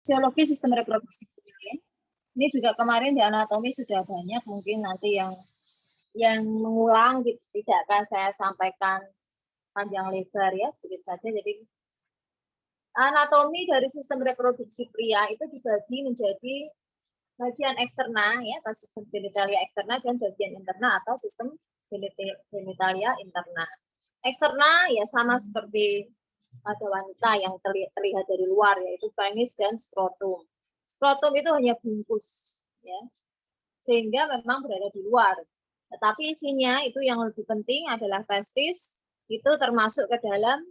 fisiologi sistem reproduksi. Ini juga kemarin di anatomi sudah banyak, mungkin nanti yang mengulang tidak akan saya sampaikan panjang lebar ya, sedikit saja. Jadi anatomi dari sistem reproduksi pria itu dibagi menjadi bagian eksterna ya, atau sistem genitalia eksterna, dan bagian interna atau sistem genitalia interna. Eksterna ya sama seperti pada wanita yang terlihat dari luar, yaitu penis dan skrotum. Skrotum itu hanya bungkus ya, sehingga memang berada di luar. Tetapi isinya itu yang lebih penting adalah testis, itu termasuk ke dalam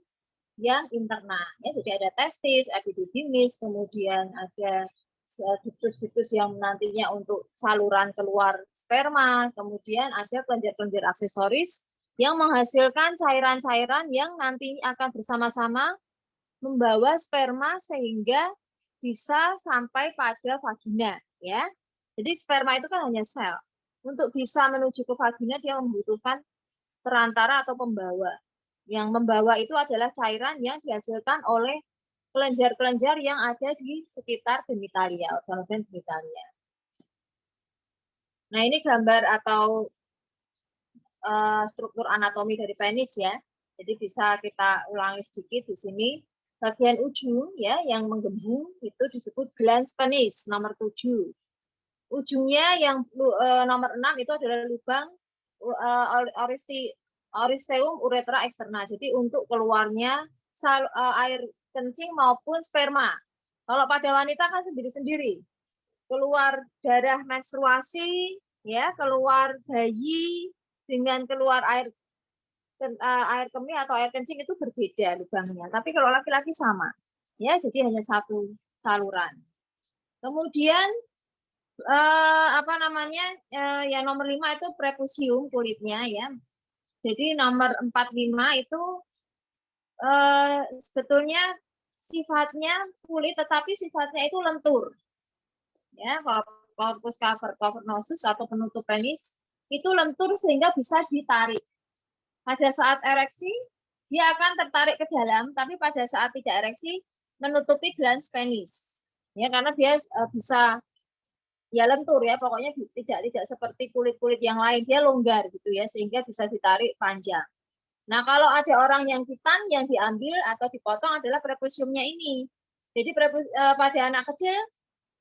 yang interna. Ya, jadi ada testis, epididymis, kemudian ada ductus-ductus yang nantinya untuk saluran keluar sperma, kemudian ada kelenjar-kelenjar aksesoris yang menghasilkan cairan-cairan yang nanti akan bersama-sama membawa sperma sehingga bisa sampai pada vagina, ya. Jadi sperma itu kan hanya sel. Untuk bisa menuju ke vagina dia membutuhkan perantara atau pembawa. Yang membawa itu adalah cairan yang dihasilkan oleh kelenjar-kelenjar yang ada di sekitar genitalia, organ-organ genitalia. Nah, ini gambar atau struktur anatomi dari penis ya. Jadi bisa kita ulangi sedikit di sini. Bagian ujung ya yang menggembung itu disebut glans penis nomor 7. Ujungnya yang nomor 6 itu adalah lubang oristeum uretra eksterna. Jadi untuk keluarnya air kencing maupun sperma. Kalau pada wanita kan sendiri-sendiri. Keluar darah menstruasi, ya, keluar bayi dengan keluar air kemih atau air kencing itu berbeda lubangnya. Tapi kalau laki-laki sama, ya, jadi hanya satu saluran. Kemudian yang nomor 5 itu prepusium kulitnya ya. Jadi nomor 45 itu sebetulnya sifatnya kulit, tetapi sifatnya itu lentur. Ya, corpus cavernosus atau penutup penis itu lentur sehingga bisa ditarik. Pada saat ereksi, dia akan tertarik ke dalam, tapi pada saat tidak ereksi, menutupi glans penis. Ya, karena dia bisa ya lentur ya, pokoknya tidak seperti kulit-kulit yang lain, dia longgar gitu ya, sehingga bisa ditarik panjang. Nah, kalau ada orang yang titan yang diambil atau dipotong adalah prepusiumnya ini. Jadi pada anak kecil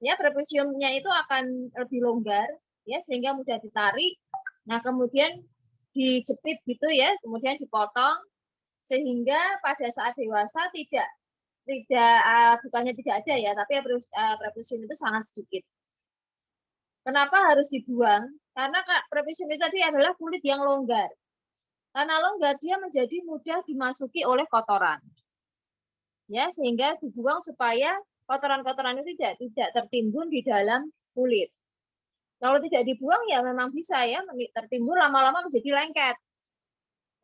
ya prepusiumnya itu akan lebih longgar ya, sehingga mudah ditarik. Nah, kemudian dijepit gitu ya, kemudian dipotong sehingga pada saat dewasa bukannya tidak ada ya, tapi prepusium itu sangat sedikit. Kenapa harus dibuang? Karena prepusium itu tadi adalah kulit yang longgar. Karena longgar dia menjadi mudah dimasuki oleh kotoran. Ya, sehingga dibuang supaya kotoran-kotoran itu tidak tertimbun di dalam kulit. Kalau tidak dibuang ya memang bisa ya tertimbun, lama-lama menjadi lengket.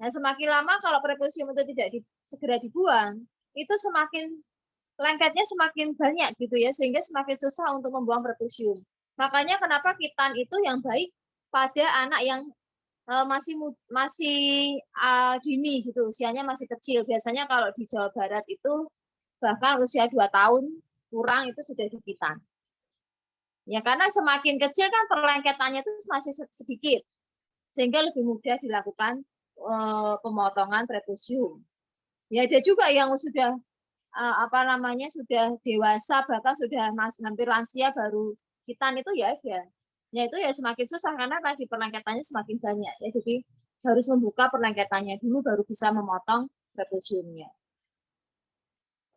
Nah, semakin lama kalau prepusium itu tidak segera dibuang, itu semakin lengketnya semakin banyak gitu ya, sehingga semakin susah untuk membuang prepusium. Makanya kenapa kitan itu yang baik pada anak yang masih dini gitu, usianya masih kecil. Biasanya kalau di Jawa Barat itu bahkan usia 2 tahun kurang itu sudah dikitan. Ya, karena semakin kecil kan perlengketannya itu masih sedikit, sehingga lebih mudah dilakukan pemotongan prepusium. Ya, ada juga yang sudah sudah dewasa, bahkan sudah hampir lansia baru kitan itu ya ada. Ya itu ya semakin susah karena tadi perlengketannya semakin banyak ya, jadi harus membuka perlengketannya dulu baru bisa memotong prepusiumnya.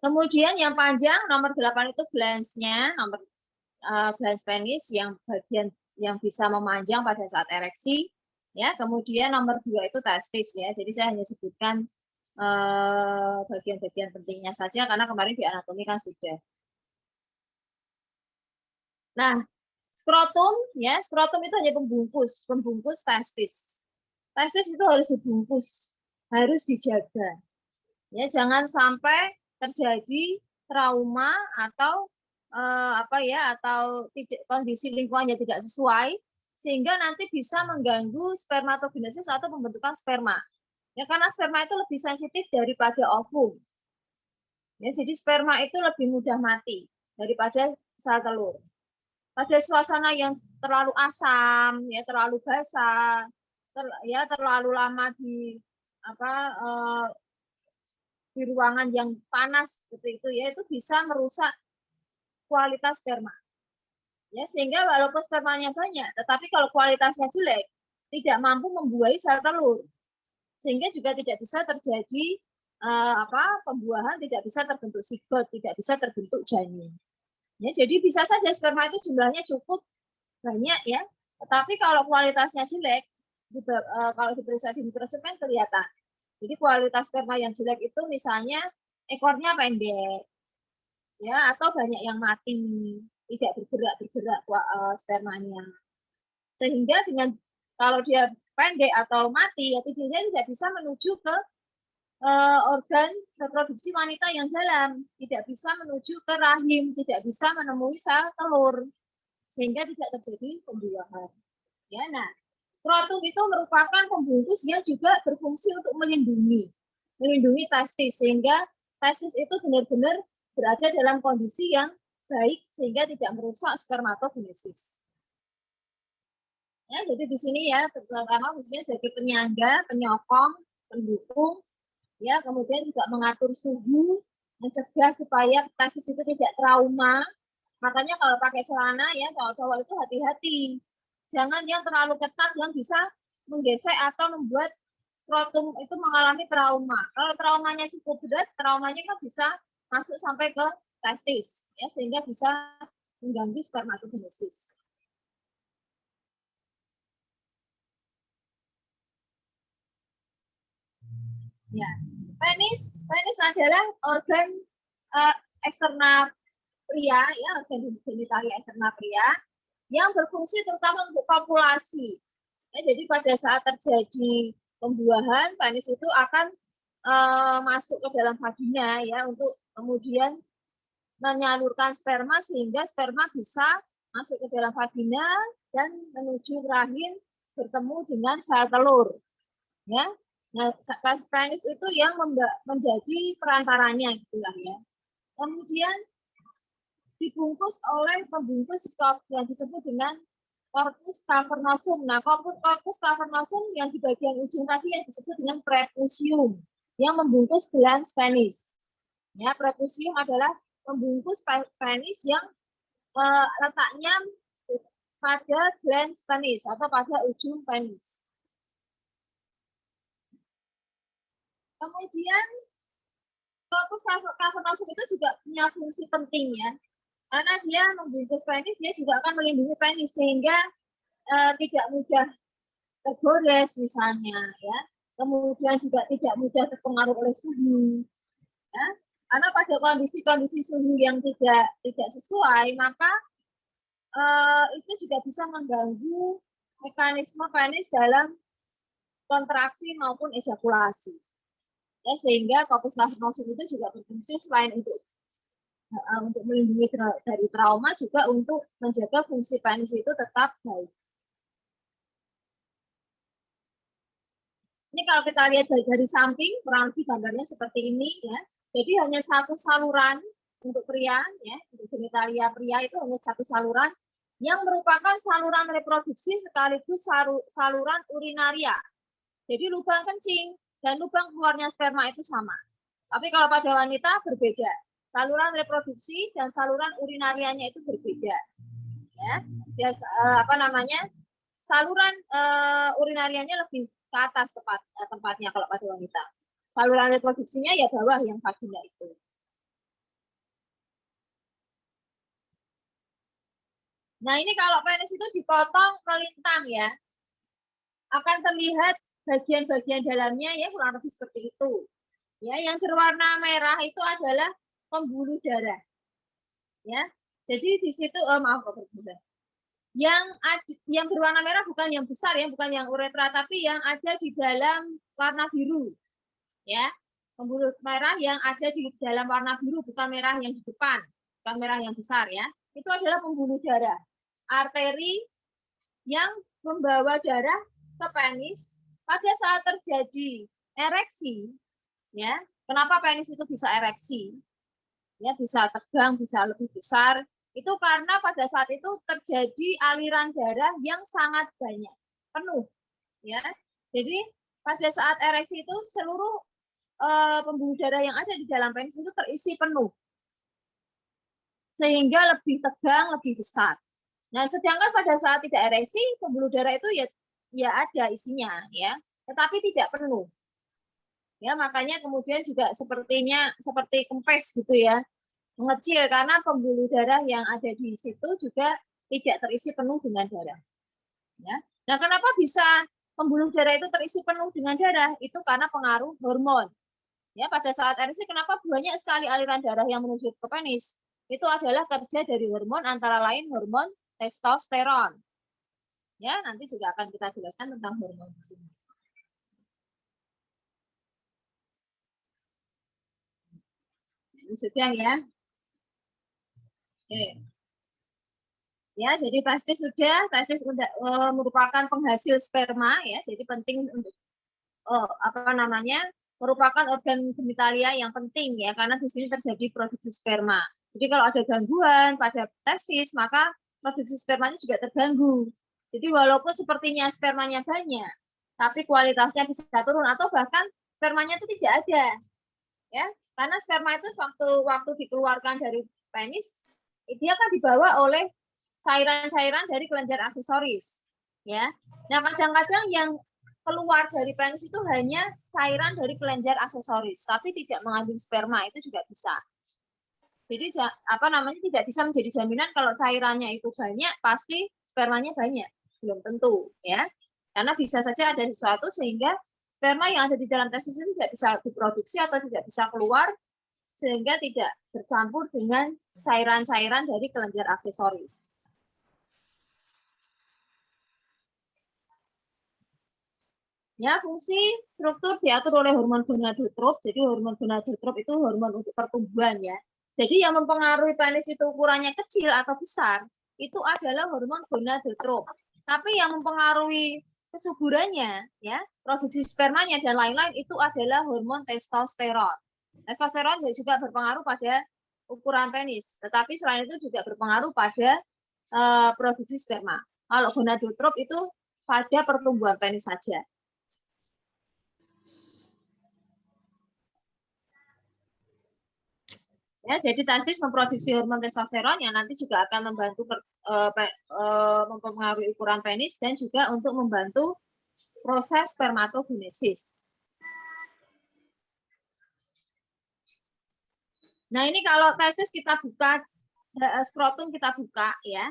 Kemudian yang panjang nomor 8 itu glansnya, nomor glans penis yang bagian yang bisa memanjang pada saat ereksi ya. Kemudian nomor 2 itu testis ya. Jadi saya hanya sebutkan bagian-bagian pentingnya saja karena kemarin di anatomi kan sudah. Nah, skrotum ya, skrotum itu hanya pembungkus testis. Testis itu harus dibungkus, harus dijaga. Ya, jangan sampai terjadi trauma atau atau kondisi lingkungannya tidak sesuai sehingga nanti bisa mengganggu spermatogenesis atau pembentukan sperma. Ya, karena sperma itu lebih sensitif daripada ovum. Ya, jadi sperma itu lebih mudah mati. daripada sel telur. Pada suasana yang terlalu asam, ya terlalu basah, terlalu lama di di ruangan yang panas seperti itu, ya itu bisa merusak kualitas sperma. Ya, sehingga walaupun spermanya banyak, tetapi kalau kualitasnya jelek, tidak mampu membuahi sel telur, sehingga juga tidak bisa terjadi pembuahan, tidak bisa terbentuk zigot, tidak bisa terbentuk janin. Ya, jadi bisa saja sperma itu jumlahnya cukup banyak ya, tetapi kalau kualitasnya jelek, kalau diperiksa di mikroskop kan kelihatan. Jadi kualitas sperma yang jelek itu misalnya ekornya pendek, ya, atau banyak yang mati, tidak bergerak spermanya. Sehingga dengan kalau dia pendek atau mati, ya tidurnya tidak bisa menuju ke organ reproduksi wanita yang dalam, tidak bisa menuju ke rahim, tidak bisa menemui sel telur, sehingga tidak terjadi pembuahan. Ya, nah, skrotum itu merupakan pembungkus yang juga berfungsi untuk melindungi testis, sehingga testis itu benar-benar berada dalam kondisi yang baik sehingga tidak merusak spermatogenesis. Ya, jadi di sini ya terutama khususnya sebagai penyangga, penyokong, pendukung, ya kemudian juga mengatur suhu, mencegah supaya testis itu tidak trauma. Makanya kalau pakai celana ya cowok-cowok itu hati-hati. Jangan yang terlalu ketat yang bisa menggesek atau membuat skrotum itu mengalami trauma. Kalau traumanya cukup berat, traumanya kan bisa masuk sampai ke testis, ya sehingga bisa mengganggu spermatogenesis. Ya, penis adalah organ eksternal pria, ya organ genitalia eksternal pria yang berfungsi terutama untuk kopulasi. Ya, jadi pada saat terjadi pembuahan, penis itu akan masuk ke dalam vagina ya untuk kemudian menyalurkan sperma sehingga sperma bisa masuk ke dalam vagina dan menuju rahim bertemu dengan sel telur. Ya, nah penis itu yang menjadi perantaranya gitulah ya. Kemudian dibungkus oleh pembungkus yang disebut dengan corpus cavernosum. Nah, corpus cavernosum yang di bagian ujung tadi yang disebut dengan prepucium yang membungkus glans penis. Ya, prepucium adalah membungkus penis yang letaknya pada glans penis atau pada ujung penis. Kemudian corpus cavernosum itu juga punya fungsi penting ya, karena dia membungkus penis, dia juga akan melindungi penis sehingga tidak mudah tergores misalnya ya, kemudian juga tidak mudah terpengaruh oleh suhu ya, karena pada kondisi suhu yang tidak sesuai maka itu juga bisa mengganggu mekanisme penis dalam kontraksi maupun ejakulasi ya, sehingga corpus cavernosum itu juga berfungsi selain untuk melindungi dari trauma juga untuk menjaga fungsi penis itu tetap baik. Ini kalau kita lihat dari samping, kurang lebih gambarnya seperti ini ya. Jadi hanya satu saluran untuk pria ya, untuk genitalia pria itu hanya satu saluran yang merupakan saluran reproduksi sekaligus saluran urinaria. Jadi lubang kencing dan lubang keluarnya sperma itu sama. Tapi kalau pada wanita berbeda. Saluran reproduksi dan saluran urinarianya itu berbeda. Ya, saluran urinarianya lebih ke atas tempatnya kalau pada wanita. Saluran reproduksinya ya bawah yang vagina itu. Nah ini kalau penis itu dipotong melintang ya, akan terlihat bagian-bagian dalamnya ya kurang lebih seperti itu. Ya, yang berwarna merah itu adalah pembuluh darah. Ya, jadi di situ maaf berbulan. Yang berwarna merah bukan yang besar ya, bukan yang uretra, tapi yang ada di dalam warna biru. Ya, pembuluh merah yang ada di dalam warna biru, bukan merah yang di depan, bukan merah yang besar ya. Itu adalah pembuluh darah, arteri yang membawa darah ke penis pada saat terjadi ereksi. Ya, kenapa penis itu bisa ereksi? Ya, bisa tegang, bisa lebih besar. Itu karena pada saat itu terjadi aliran darah yang sangat banyak, penuh, ya. Jadi pada saat ereksi itu seluruh pembuluh darah yang ada di dalam penis itu terisi penuh, sehingga lebih tegang, lebih besar. Nah, sedangkan pada saat tidak ereksi, pembuluh darah itu ya ada isinya, ya, tetapi tidak penuh. Ya, makanya kemudian juga sepertinya seperti kempes gitu ya, mengecil karena pembuluh darah yang ada di situ juga tidak terisi penuh dengan darah. Ya. Nah, kenapa bisa pembuluh darah itu terisi penuh dengan darah? Itu karena pengaruh hormon. Ya, pada saat ereksi kenapa banyak sekali aliran darah yang menuju ke penis? Itu adalah kerja dari hormon, antara lain hormon testosteron. Ya, nanti juga akan kita jelaskan tentang hormon di sini. Ini sudah ya. Oke. Ya, jadi testis sudah, testis merupakan penghasil sperma ya, jadi penting untuk apa namanya, merupakan organ genitalia yang penting ya, karena di sini terjadi produksi sperma. Jadi kalau ada gangguan pada testis, maka produksi spermanya juga terganggu. Jadi walaupun sepertinya spermanya banyak, tapi kualitasnya bisa turun atau bahkan spermanya itu tidak ada, ya, karena sperma itu waktu dikeluarkan dari penis, dia kan dibawa oleh cairan-cairan dari kelenjar aksesoris, ya. Nah, kadang-kadang yang keluar dari penis itu hanya cairan dari kelenjar aksesoris, tapi tidak mengandung sperma, itu juga bisa. Jadi apa namanya, tidak bisa menjadi jaminan kalau cairannya itu banyak pasti spermanya banyak, belum tentu, ya. Karena bisa saja ada sesuatu sehingga sperma yang ada di dalam testis itu tidak bisa diproduksi atau tidak bisa keluar, sehingga tidak bercampur dengan cairan-cairan dari kelenjar aksesoris. Ya, fungsi struktur diatur oleh hormon gonadotrop. Jadi hormon gonadotrop itu hormon untuk pertumbuhan ya. Jadi yang mempengaruhi penis itu ukurannya kecil atau besar, itu adalah hormon gonadotrop. Tapi yang mempengaruhi kesuburannya, ya, produksi spermanya dan lain-lain itu adalah hormon testosteron. Testosteron juga berpengaruh pada ukuran penis, tetapi selain itu juga berpengaruh pada produksi sperma. Kalau gonadotrop itu pada pertumbuhan penis saja. Ya, jadi testis memproduksi hormon testosteron yang nanti juga akan membantu mempengaruhi ukuran penis dan juga untuk membantu proses spermatogenesis. Nah, ini kalau testis kita buka, skrotum kita buka ya,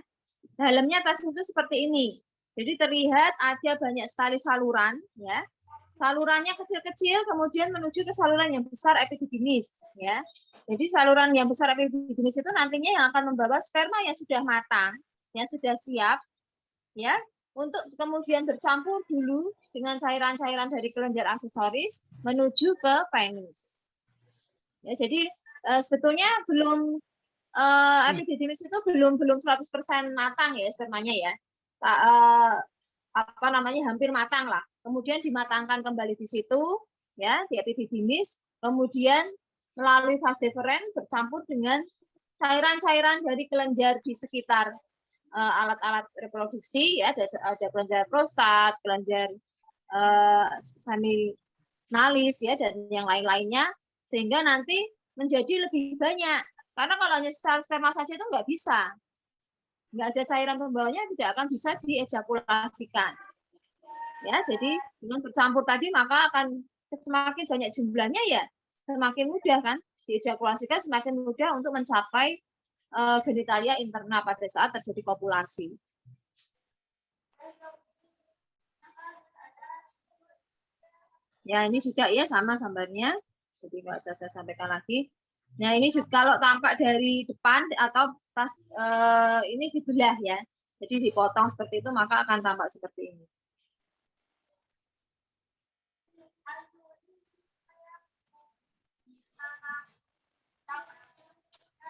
dalamnya testis itu seperti ini. Jadi terlihat ada banyak sekali saluran ya. Salurannya kecil-kecil kemudian menuju ke saluran yang besar epididymis ya. Jadi saluran yang besar epididymis itu nantinya yang akan membawa sperma yang sudah matang, yang sudah siap ya, untuk kemudian bercampur dulu dengan cairan-cairan dari kelenjar aksesoris menuju ke penis. Ya, jadi sebetulnya belum epididymis itu belum 100% matang ya spermanya ya. Apa namanya, hampir matang lah. Kemudian dimatangkan kembali di situ ya, di epididymis, kemudian melalui vas deferens bercampur dengan cairan-cairan dari kelenjar di sekitar alat-alat reproduksi ya, ada kelenjar prostat, kelenjar seminalis ya, dan yang lain-lainnya, sehingga nanti menjadi lebih banyak. Karena kalau hanya sperma saja itu nggak ada cairan pembawanya, tidak akan bisa diejakulasikan. Ya, jadi dengan bercampur tadi maka akan semakin banyak jumlahnya ya, semakin mudah kan diejakulasikan, semakin mudah untuk mencapai genitalia interna pada saat terjadi kopulasi. Ya, ini juga ya sama gambarnya, jadi nggak usah saya sampaikan lagi. Nah, ini juga kalau tampak dari depan atau pas ini dibelah ya, jadi dipotong seperti itu maka akan tampak seperti ini.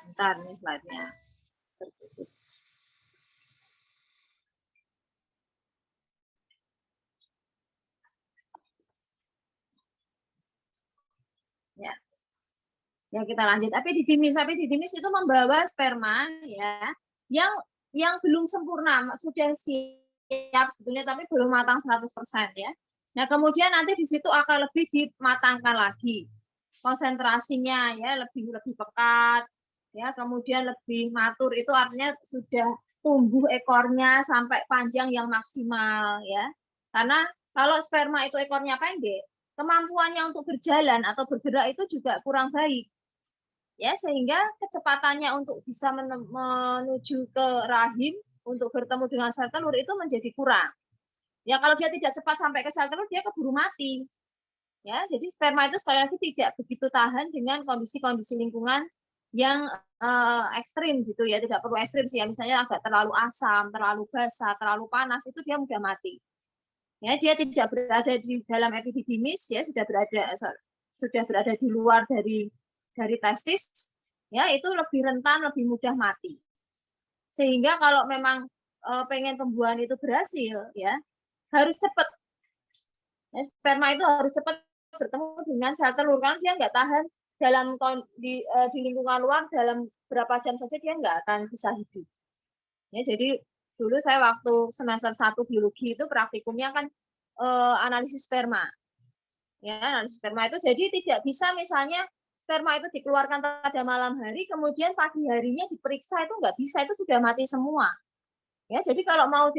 Bentar nih slide-nya terputus. Ya. Ya kita lanjut. Epididymis itu membawa sperma ya yang belum sempurna, sudah siap sebetulnya tapi belum matang 100% ya. Nah, kemudian nanti di situ akan lebih dimatangkan lagi. Konsentrasinya ya lebih pekat ya, kemudian lebih matur, itu artinya sudah tumbuh ekornya sampai panjang yang maksimal ya. Karena kalau sperma itu ekornya pendek, kemampuannya untuk berjalan atau bergerak itu juga kurang baik. Ya, sehingga kecepatannya untuk bisa menuju ke rahim untuk bertemu dengan sel telur itu menjadi kurang. Ya, kalau dia tidak cepat sampai ke sel telur, dia keburu mati. Ya, jadi sperma itu sekali lagi tidak begitu tahan dengan kondisi-kondisi lingkungan yang ekstrim gitu ya. Tidak perlu ekstrim sih ya, misalnya agak terlalu asam, terlalu basah, terlalu panas, itu dia mudah mati. Ya, dia tidak berada di dalam epididymis ya, sudah berada di luar dari testis, ya itu lebih rentan, lebih mudah mati. Sehingga kalau memang pengen pembuahan itu berhasil, ya harus cepat. Ya, sperma itu harus cepat bertemu dengan sel telur, karena dia nggak tahan dalam di lingkungan luar dalam berapa jam saja dia nggak akan bisa hidup. Ya, jadi dulu saya waktu semester 1 biologi itu praktikumnya kan analisis sperma. Ya, analisis sperma itu jadi tidak bisa misalnya sperma itu dikeluarkan pada malam hari, kemudian pagi harinya diperiksa, itu nggak bisa, itu sudah mati semua. Ya, jadi kalau mau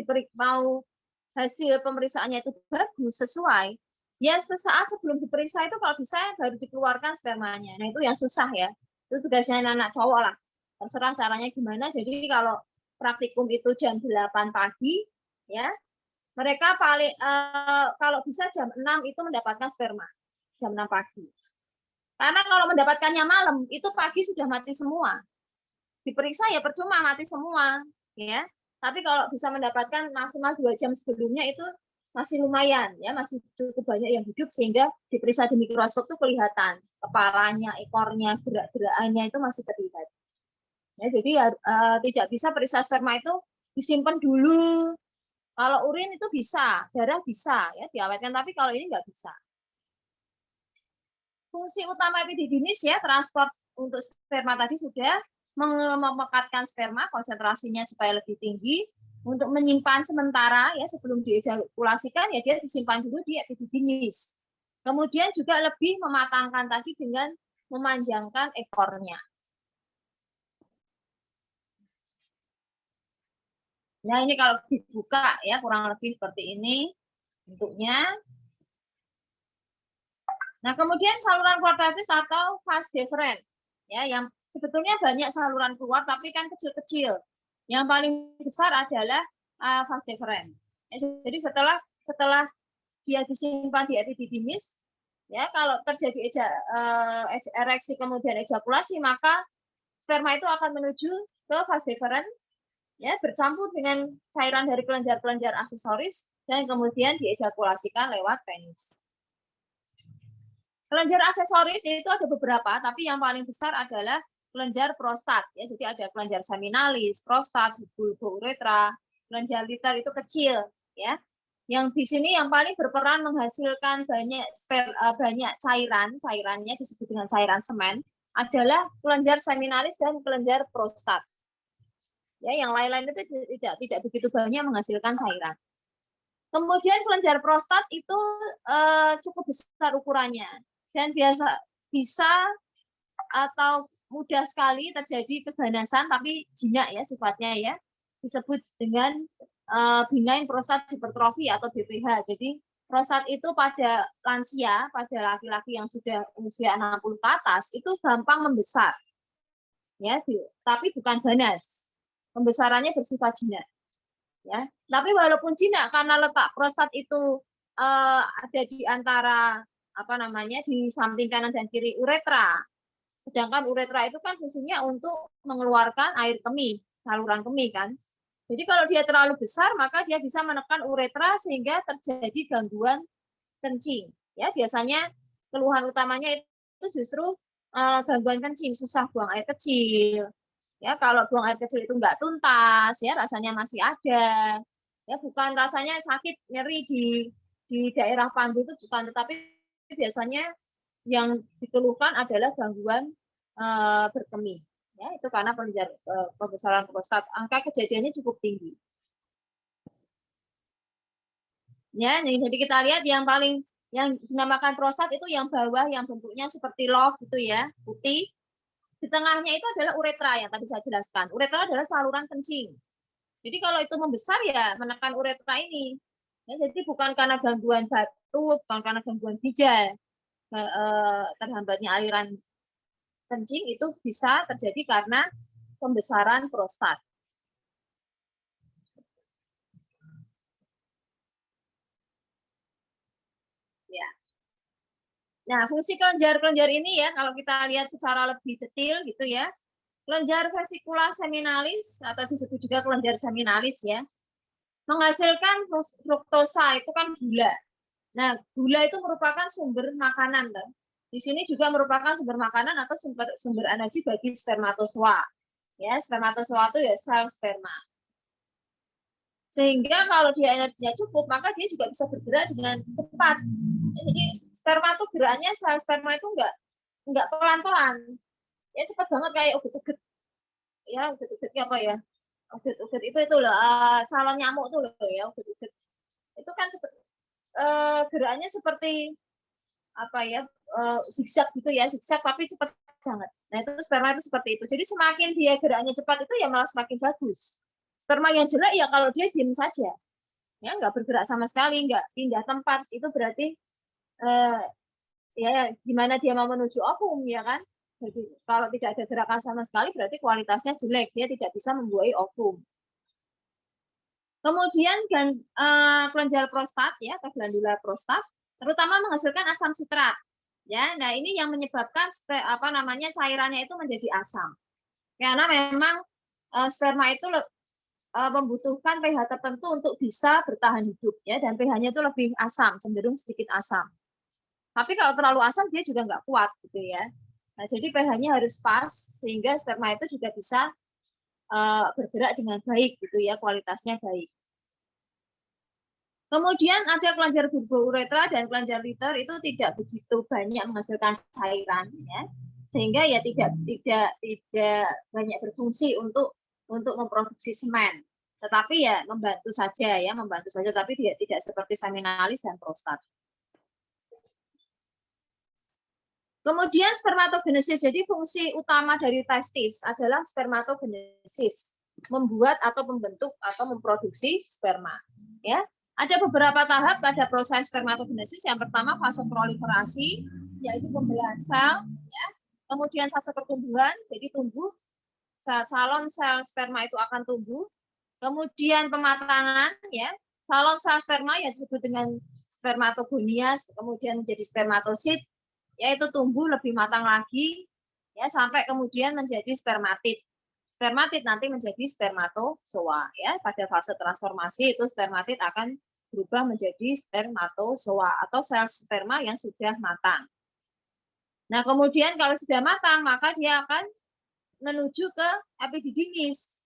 hasil pemeriksaannya itu bagus, sesuai, ya sesaat sebelum diperiksa itu kalau bisa baru dikeluarkan spermanya. Nah, itu yang susah ya. Itu tugasnya anak cowok lah. Terserah caranya gimana. Jadi kalau praktikum itu jam 8 pagi, ya mereka paling kalau bisa jam 6 itu mendapatkan sperma. Jam 6 pagi. Karena kalau mendapatkannya malam, itu pagi sudah mati semua. Diperiksa ya percuma, mati semua, ya. Tapi kalau bisa mendapatkan maksimal 2 jam sebelumnya itu masih lumayan, ya, masih cukup banyak yang hidup, sehingga diperiksa di mikroskop itu kelihatan kepalanya, ekornya, gerak-gerakannya itu masih terlihat. Ya, jadi tidak bisa periksa sperma itu disimpan dulu. Kalau urin itu bisa, darah bisa ya diawetkan, tapi kalau ini nggak bisa. Fungsi utama epididymis ya, transport untuk sperma tadi sudah, memekatkan sperma, konsentrasinya supaya lebih tinggi, untuk menyimpan sementara ya sebelum diejakulasikan ya dia disimpan dulu di epididymis. Kemudian juga lebih mematangkan tadi dengan memanjangkan ekornya. Nah, ini kalau dibuka ya kurang lebih seperti ini bentuknya. Nah, kemudian saluran keluar testis atau vas deferens, ya, yang sebetulnya banyak saluran keluar, tapi kan kecil-kecil. Yang paling besar adalah vas deferens. Ya, jadi setelah dia disimpan di epididymis, ya, kalau terjadi ereksi kemudian ejakulasi, maka sperma itu akan menuju ke vas deferens, ya, bercampur dengan cairan dari kelenjar-kelenjar aksesoris dan kemudian diejakulasikan lewat penis. Kelenjar aksesoris itu ada beberapa, tapi yang paling besar adalah kelenjar prostat. Ya, jadi ada kelenjar seminalis, prostat, bulbo uretra, kelenjar litter itu kecil. Ya, yang di sini yang paling berperan menghasilkan banyak cairannya disebut dengan cairan semen adalah kelenjar seminalis dan kelenjar prostat. Ya, yang lain-lain itu tidak begitu banyak menghasilkan cairan. Kemudian kelenjar prostat itu cukup besar ukurannya dan bisa atau mudah sekali terjadi keganasan, tapi jinak ya sifatnya ya, disebut dengan benign prostat hypertrophy atau BPH. Jadi prostat itu pada lansia, pada laki-laki yang sudah usia 60 ke atas itu gampang membesar, ya, tapi bukan ganas. Pembesarannya bersifat jinak. Ya, tapi walaupun jinak, karena letak prostat itu ada di antara di samping kanan dan kiri uretra, sedangkan uretra itu kan fungsinya untuk mengeluarkan air kemih, saluran kemih kan. Jadi kalau dia terlalu besar, maka dia bisa menekan uretra sehingga terjadi gangguan kencing. Ya, biasanya keluhan utamanya itu justru gangguan kencing, susah buang air kecil. Ya, kalau buang air kecil itu nggak tuntas, ya rasanya masih ada. Ya, bukan rasanya sakit, nyeri di daerah panggul itu bukan, tetapi biasanya yang dikeluhkan adalah gangguan berkemih. Ya, itu karena pembesaran prostat. Angka kejadiannya cukup tinggi. Ya, jadi kita lihat yang dinamakan prostat itu yang bawah yang bentuknya seperti love gitu ya, putih. Di tengahnya itu adalah uretra yang tadi saya jelaskan. Uretra adalah saluran kencing. Jadi kalau itu membesar ya menekan uretra ini. Ya, jadi bukan karena gangguan batu, bukan karena gangguan ginjal. Terhambatnya aliran kencing itu bisa terjadi karena pembesaran prostat. Ya. Nah, fungsi kelenjar-kelenjar ini ya, kalau kita lihat secara lebih detail gitu ya, kelenjar vesicula seminalis atau disebut juga kelenjar seminalis ya, menghasilkan fruktosa, itu kan gula. Nah, gula itu merupakan sumber makanan. Kan? Di sini juga merupakan sumber makanan atau sumber energi bagi spermatozoa. Ya, spermatozoa itu ya sel sperma. Sehingga kalau dia energinya cukup, maka dia juga bisa bergerak dengan cepat. Jadi sperma itu geraknya, sel sperma itu enggak pelan-pelan. Ya cepat banget kayak uget-uget. Ya, uget-ugetnya apa ya? Uget-uget itu loh, calon nyamuk tuh loh ya, uget-uget. Itu kan geraknya seperti apa ya? Zigzag gitu ya, zigzag tapi cepat banget. Nah, itu sperma itu seperti itu. Jadi semakin dia geraknya cepat itu ya malah semakin bagus. Sperma yang jelek ya kalau dia diem saja. Ya, nggak bergerak sama sekali, nggak pindah tempat, itu berarti ya gimana dia mau menuju ovum ya kan? Jadi kalau tidak ada gerakan sama sekali berarti kualitasnya jelek, dia tidak bisa membuahi ovum. Kemudian kelenjar prostat ya atau glandula prostat terutama menghasilkan asam sitrat. Ya, nah ini yang menyebabkan cairannya itu menjadi asam. Karena memang sperma itu membutuhkan pH tertentu untuk bisa bertahan hidup ya, dan pH-nya itu lebih asam, cenderung sedikit asam. Tapi kalau terlalu asam dia juga nggak kuat gitu ya. Nah, jadi pH-nya harus pas sehingga sperma itu juga bisa bergerak dengan baik gitu ya, kualitasnya baik. Kemudian ada kelenjar bulbouretra dan kelenjar Ritter itu tidak begitu banyak menghasilkan cairan ya. Sehingga ya tidak banyak berfungsi untuk memproduksi semen. Tetapi ya membantu saja, tapi dia tidak seperti seminalis dan prostat. Kemudian spermatogenesis. Jadi fungsi utama dari testis adalah spermatogenesis, membuat atau membentuk atau memproduksi sperma. Ya, ada beberapa tahap pada proses spermatogenesis. Yang pertama fase proliferasi, yaitu pembelahan sel. Ya. Kemudian fase pertumbuhan, jadi tumbuh. Calon sel sperma itu akan tumbuh. Kemudian pematangan, ya, calon sel sperma yang disebut dengan spermatogonia, kemudian menjadi spermatosit, yaitu tumbuh lebih matang lagi, ya, sampai kemudian menjadi spermatid. Spermatid nanti menjadi spermatozoa, ya. Pada fase transformasi itu spermatid akan berubah menjadi spermatozoa atau sel sperma yang sudah matang. Nah, kemudian kalau sudah matang, maka dia akan menuju ke epididymis.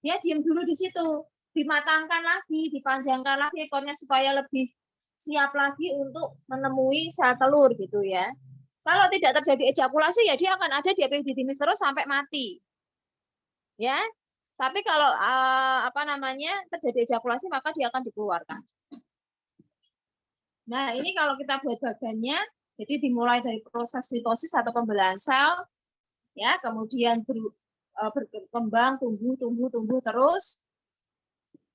Dia diam dulu di situ, dimatangkan lagi, dipanjangkan lagi ekornya supaya lebih siap lagi untuk menemui sel telur gitu ya. Kalau tidak terjadi ejakulasi ya dia akan ada di epididymis terus sampai mati. Ya. Tapi kalau terjadi ejakulasi maka dia akan dikeluarkan. Nah, ini kalau kita buat bagannya, jadi dimulai dari proses sitosis atau pembelahan sel, ya, kemudian berkembang, tumbuh terus,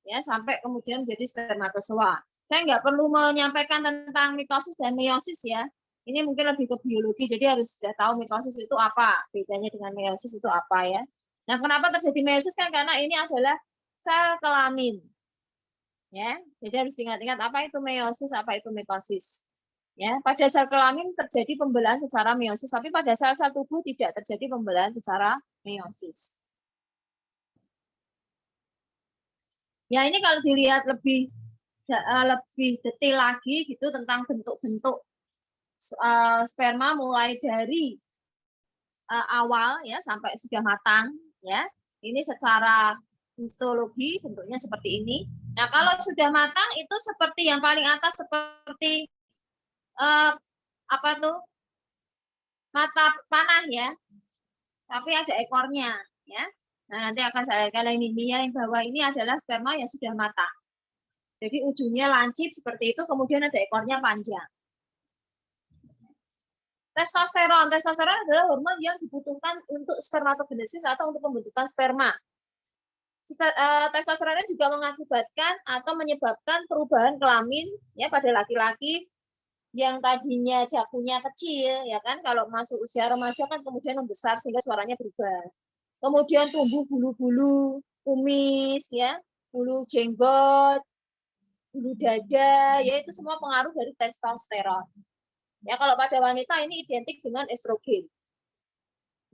ya, sampai kemudian menjadi spermatozoa. Saya nggak perlu menyampaikan tentang mitosis dan meiosis ya. Ini mungkin lebih ke biologi, jadi harus sudah tahu mitosis itu apa, bedanya dengan meiosis itu apa ya. Nah, kenapa terjadi meiosis kan karena ini adalah sel kelamin. Ya, jadi harus ingat-ingat apa itu meiosis, apa itu mitosis. Ya, pada sel kelamin terjadi pembelahan secara meiosis, tapi pada sel-sel tubuh tidak terjadi pembelahan secara meiosis. Ya, ini kalau dilihat lebih detail lagi gitu tentang bentuk-bentuk sperma mulai dari awal ya sampai sudah matang ya. Ini secara histologi bentuknya seperti ini. Nah, kalau sudah matang itu seperti yang paling atas seperti mata panah ya, tapi ada ekornya ya. Nah, nanti akan saya lihatkan ini yang bawah ini adalah sperma yang sudah matang. Jadi ujungnya lancip seperti itu, kemudian ada ekornya panjang. Testosteron. Testosteron adalah hormon yang dibutuhkan untuk spermatogenesis atau untuk pembentukan sperma. Testosteron juga mengakibatkan atau menyebabkan perubahan kelamin ya pada laki-laki yang tadinya jakunya kecil, ya kan, kalau masuk usia remaja kan kemudian membesar sehingga suaranya berubah. Kemudian tumbuh bulu-bulu kumis, ya, bulu jenggot, bulu dada, ya itu semua pengaruh dari testosteron. Ya kalau pada wanita ini identik dengan estrogen.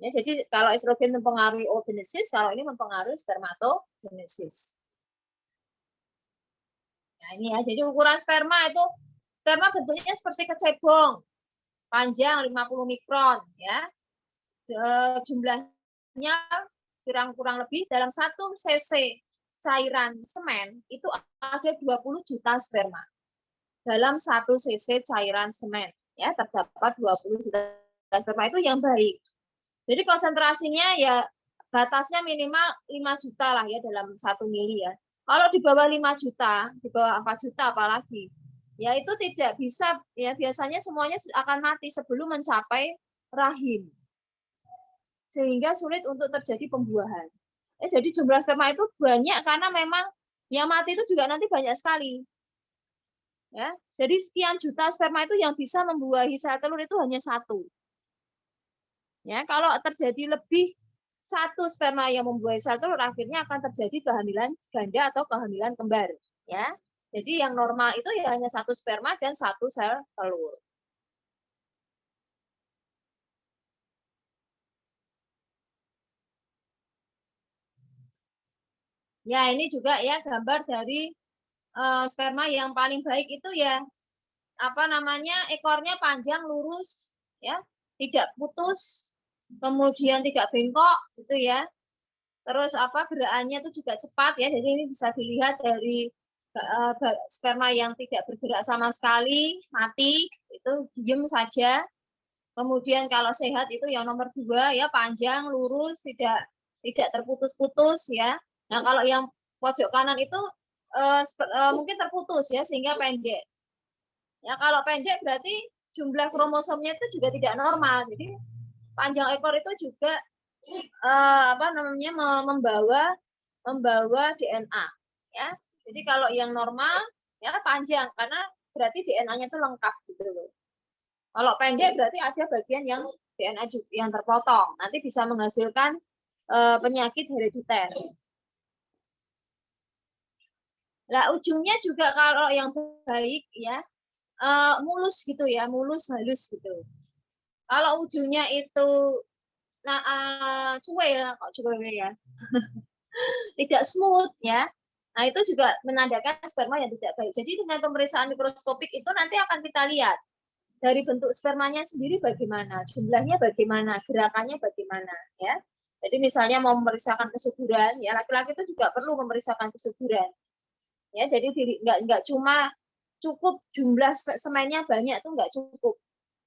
Ya, jadi kalau estrogen mempengaruhi oogenesis, kalau ini mempengaruhi spermatogenesis. Nah ini ya, jadi ukuran sperma itu, sperma bentuknya seperti kecebong, panjang 50 mikron, ya. Jumlahnya kurang lebih dalam 1 cc cairan semen itu ada 20 juta sperma. Dalam 1 cc cairan semen, ya, terdapat 20 juta sperma itu yang baik. Jadi konsentrasinya ya batasnya minimal 5 juta lah ya dalam 1 mili ya. Kalau di bawah 5 juta, di bawah 4 juta apalagi, ya itu tidak bisa, ya biasanya semuanya akan mati sebelum mencapai rahim. Sehingga sulit untuk terjadi pembuahan. Jadi jumlah sperma itu banyak karena memang yang mati itu juga nanti banyak sekali. Ya, jadi sekian juta sperma itu yang bisa membuahi sel telur itu hanya 1. Ya, kalau terjadi lebih 1 sperma yang membuahi sel telur, akhirnya akan terjadi kehamilan ganda atau kehamilan kembar. Ya, jadi yang normal itu ya hanya 1 sperma dan 1 sel telur. Ya, ini juga ya gambar dari sperma yang paling baik itu ya apa namanya, ekornya panjang lurus ya, tidak putus, kemudian tidak bengkok gitu ya. Terus apa gerakannya itu juga cepat ya. Jadi ini bisa dilihat dari sperma yang tidak bergerak sama sekali, mati, itu diem saja. Kemudian kalau sehat itu yang nomor 2 ya, panjang, lurus, tidak terputus-putus ya. Nah, kalau yang pojok kanan itu mungkin terputus ya sehingga pendek. Ya, kalau pendek berarti jumlah kromosomnya itu juga tidak normal. Jadi panjang ekor itu juga apa namanya membawa DNA ya. Jadi kalau yang normal ya panjang karena berarti DNA-nya itu lengkap gitu loh. Kalau pendek berarti ada bagian yang DNA yang terpotong. Nanti bisa menghasilkan penyakit herediter. Nah, ujungnya juga kalau yang baik ya mulus gitu ya, mulus halus gitu. Kalau ujungnya itu cuil, kok cuil ya, tidak smooth ya. Nah, itu juga menandakan sperma yang tidak baik. Jadi dengan pemeriksaan mikroskopik itu nanti akan kita lihat dari bentuk spermanya sendiri bagaimana, jumlahnya bagaimana, gerakannya bagaimana ya. Jadi misalnya mau memeriksakan kesuburan, ya laki-laki itu juga perlu memeriksakan kesuburan. Ya, jadi nggak cuma cukup jumlah semennya banyak itu nggak cukup,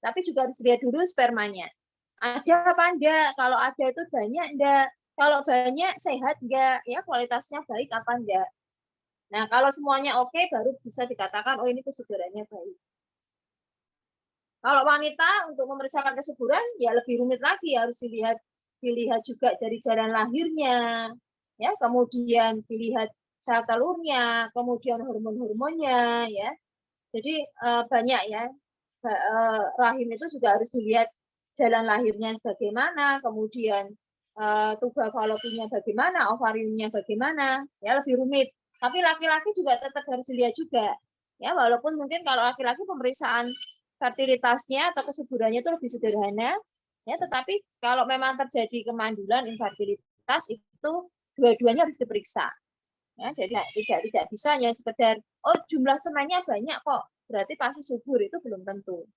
tapi juga harus lihat dulu spermanya. Ada apa enggak? Kalau ada itu banyak enggak? Kalau banyak sehat enggak? Ya kualitasnya baik apa enggak? Nah, kalau semuanya oke baru bisa dikatakan oh ini kesuburannya baik. Kalau wanita untuk memeriksakan kesuburan ya lebih rumit lagi, harus dilihat juga dari jalan lahirnya, ya, kemudian dilihat sel telurnya, kemudian hormon-hormonnya, ya. Jadi banyak ya. Rahim itu juga harus dilihat jalan lahirnya bagaimana, kemudian tuba falopinya bagaimana, ovariumnya bagaimana, ya lebih rumit. Tapi laki-laki juga tetap harus dilihat juga, ya walaupun mungkin kalau laki-laki pemeriksaan fertilitasnya atau kesuburannya itu lebih sederhana, ya tetapi kalau memang terjadi kemandulan, infertilitas itu dua-duanya harus diperiksa. Ya, jadi tidak bisa hanya sekedar oh jumlah semennya banyak kok berarti pasti subur, itu belum tentu.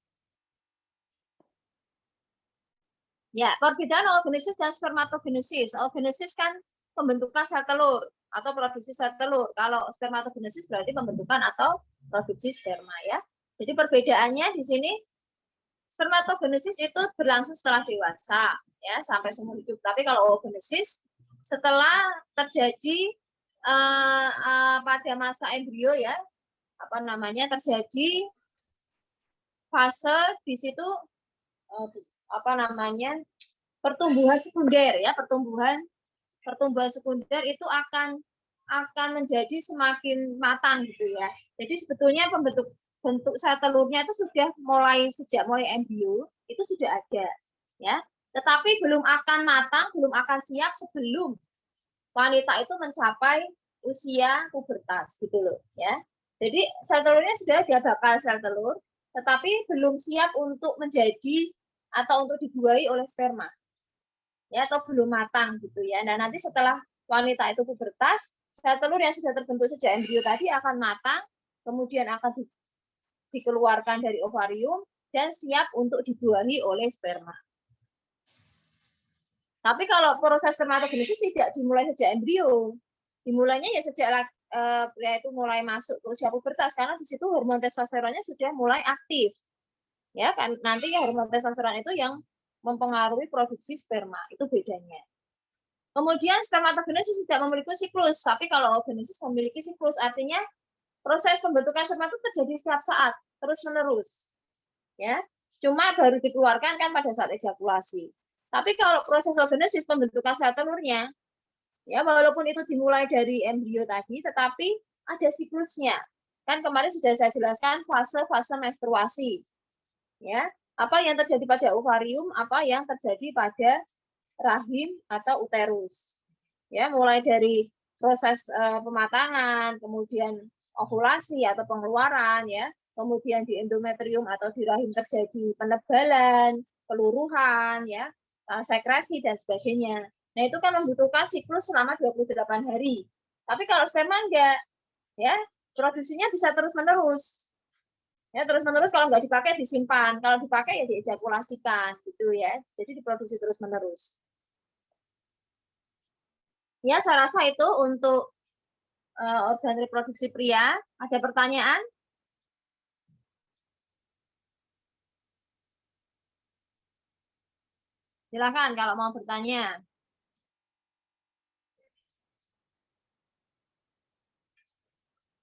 Ya, perbedaan oogenesis dan spermatogenesis. Oogenesis kan pembentukan sel telur atau produksi sel telur. Kalau spermatogenesis berarti pembentukan atau produksi sperma ya. Jadi perbedaannya di sini spermatogenesis itu berlangsung setelah dewasa, ya, sampai seumur hidup. Tapi kalau oogenesis setelah terjadi pada masa embrio, ya, terjadi fase di situ pertumbuhan sekunder, ya, pertumbuhan sekunder itu akan menjadi semakin matang gitu ya. Jadi sebetulnya bentuk sel telurnya itu sudah sejak mulai embrio itu sudah ada, ya. Tetapi belum akan matang, belum akan siap sebelum wanita itu mencapai usia pubertas gitu loh, ya. Jadi sel telurnya sudah ada, bakal sel telur, tetapi belum siap untuk menjadi atau untuk dibuahi oleh sperma, ya, atau belum matang gitu ya. Nah, nanti setelah wanita itu pubertas, sel telur yang sudah terbentuk sejak embrio tadi akan matang, kemudian akan dikeluarkan dari ovarium dan siap untuk dibuahi oleh sperma. Tapi kalau proses spermatogenesis tidak dimulai sejak embrio, dimulainya ya sejak yaitu mulai masuk ke usia pubertas, karena di situ hormon testosteronnya sudah mulai aktif, ya kan. Nanti ya hormon testosteron itu yang mempengaruhi produksi sperma, itu bedanya. Kemudian spermatogenesis tidak memiliki siklus, tapi kalau oogenesis memiliki siklus, artinya proses pembentukan sperma itu terjadi setiap saat, terus menerus, ya. Cuma baru dikeluarkan kan pada saat ejakulasi. Tapi kalau proses oogenesis pembentukan sel telurnya, ya, walaupun itu dimulai dari embrio tadi, tetapi ada siklusnya. Kan kemarin sudah saya jelaskan fase-fase menstruasi, ya. Apa yang terjadi pada ovarium, apa yang terjadi pada rahim atau uterus, ya, mulai dari proses pematangan, kemudian ovulasi atau pengeluaran, ya, kemudian di endometrium atau di rahim terjadi penebalan, peluruhan, ya, sekresi dan sebagainya. Nah, itu kan membutuhkan siklus selama 28 hari. Tapi kalau sperma enggak, ya, produksinya bisa terus-menerus. Ya, terus-menerus, kalau nggak dipakai disimpan, kalau dipakai ya diejakulasikan gitu ya. Jadi diproduksi terus-menerus. Ya, saya rasa itu untuk organ reproduksi pria. Ada pertanyaan? Silakan kalau mau bertanya.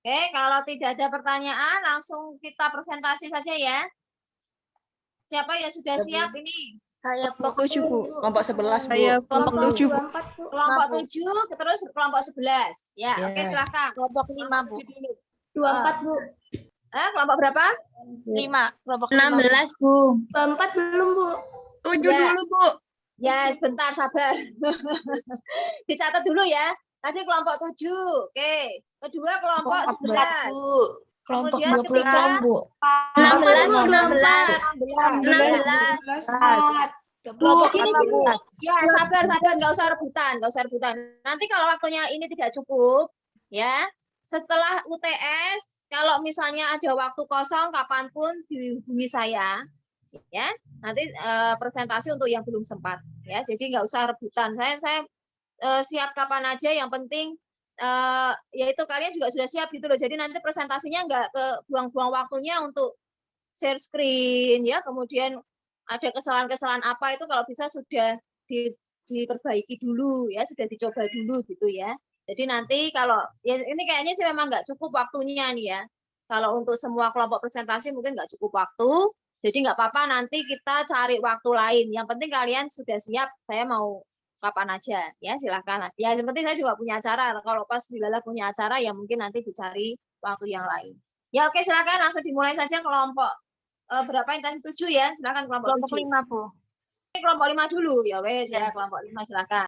Oke, kalau tidak ada pertanyaan, langsung kita presentasi saja ya. Siapa yang sudah siap ini? Saya kelompok 7, Bu. Kelompok 11, Bu. Saya kelompok 7, Bu. Kelompok 7, terus kelompok 11. Ya, Ya. oke, silakan. Kelompok 5, Bu. 24, Bu. Kelompok berapa? 5. Kelompok 16, Bu. Keempat belum, Bu. 7 Ya. dulu, Bu. Ya, sebentar, sabar. Dicatat dulu ya. Tadi kelompok 7. Oke. Kedua kelompok 11. Kelompok Kemudian 26, ketiga Bu. 16, 16. Kelompok gini, Bu. Ya, sabar, nggak usah rebutan. Nanti kalau waktunya ini tidak cukup, ya, setelah UTS, kalau misalnya ada waktu kosong kapanpun dihubungi saya, ya. Nanti presentasi untuk yang belum sempat, ya. Jadi nggak usah rebutan. Saya siap kapan aja, yang penting yaitu kalian juga sudah siap gitu loh. Jadi nanti presentasinya nggak buang-buang waktunya untuk share screen, ya. Kemudian ada kesalahan-kesalahan apa itu kalau bisa sudah diperbaiki dulu, ya, sudah dicoba dulu gitu ya. Jadi nanti kalau ya ini kayaknya sih memang nggak cukup waktunya nih ya. Kalau untuk semua kelompok presentasi mungkin nggak cukup waktu. Jadi nggak apa-apa, nanti kita cari waktu lain. Yang penting kalian sudah siap, saya mau kapan aja, ya, silahkan. Ya, yang penting saya juga punya acara. Kalau pas Dilala punya acara, ya mungkin nanti dicari waktu yang lain. Ya, oke, silakan langsung dimulai saja kelompok berapa yang tadi? 7 ya, silakan kelompok 7. 5, Bu. Kelompok 5 dulu, ya wes ya, kelompok 5 silakan.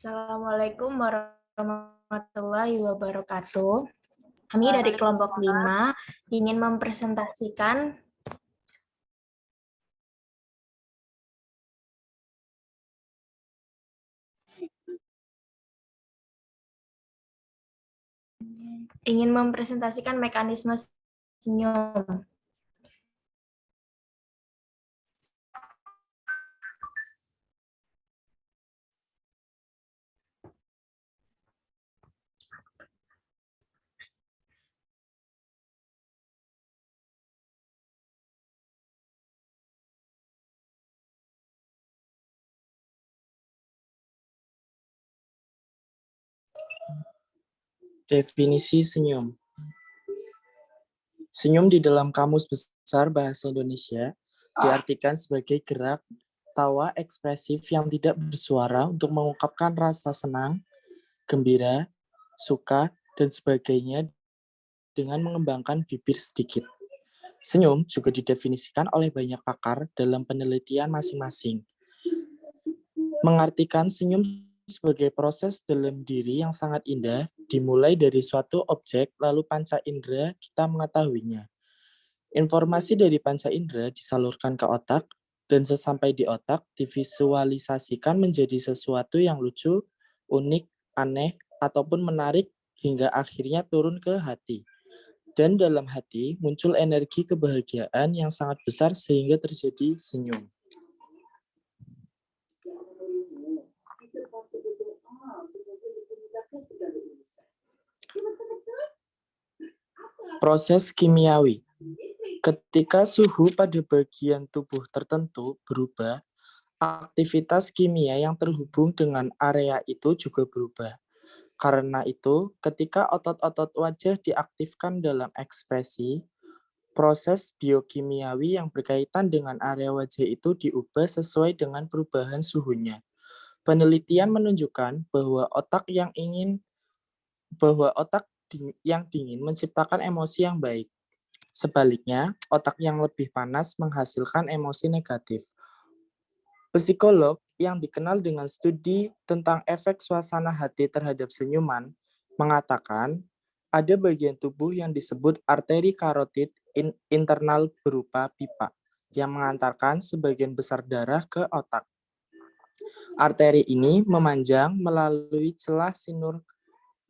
Assalamualaikum warahmatullahi wabarakatuh. Kami dari kelompok 5 ingin mempresentasikan ingin mempresentasikan mekanisme senyum. Definisi senyum. Senyum di dalam Kamus Besar Bahasa Indonesia diartikan sebagai gerak tawa ekspresif yang tidak bersuara untuk mengungkapkan rasa senang, gembira, suka, dan sebagainya dengan mengembangkan bibir sedikit. Senyum juga didefinisikan oleh banyak pakar dalam penelitian masing-masing. Mengartikan senyum sebagai proses dalam diri yang sangat indah, dimulai dari suatu objek, lalu panca indera kita mengetahuinya. Informasi dari panca indera disalurkan ke otak, dan sesampai di otak divisualisasikan menjadi sesuatu yang lucu, unik, aneh, ataupun menarik, hingga akhirnya turun ke hati. Dan dalam hati muncul energi kebahagiaan yang sangat besar sehingga terjadi senyum. Proses kimiawi. Ketika suhu pada bagian tubuh tertentu berubah, aktivitas kimia yang terhubung dengan area itu juga berubah. Karena itu, ketika otot-otot wajah diaktifkan dalam ekspresi, proses biokimiawi yang berkaitan dengan area wajah itu diubah sesuai dengan perubahan suhunya. Penelitian menunjukkan bahwa otak yang dingin menciptakan emosi yang baik. Sebaliknya, otak yang lebih panas menghasilkan emosi negatif. Psikolog yang dikenal dengan studi tentang efek suasana hati terhadap senyuman mengatakan ada bagian tubuh yang disebut arteri karotid internal berupa pipa yang mengantarkan sebagian besar darah ke otak. Arteri ini memanjang melalui celah sinur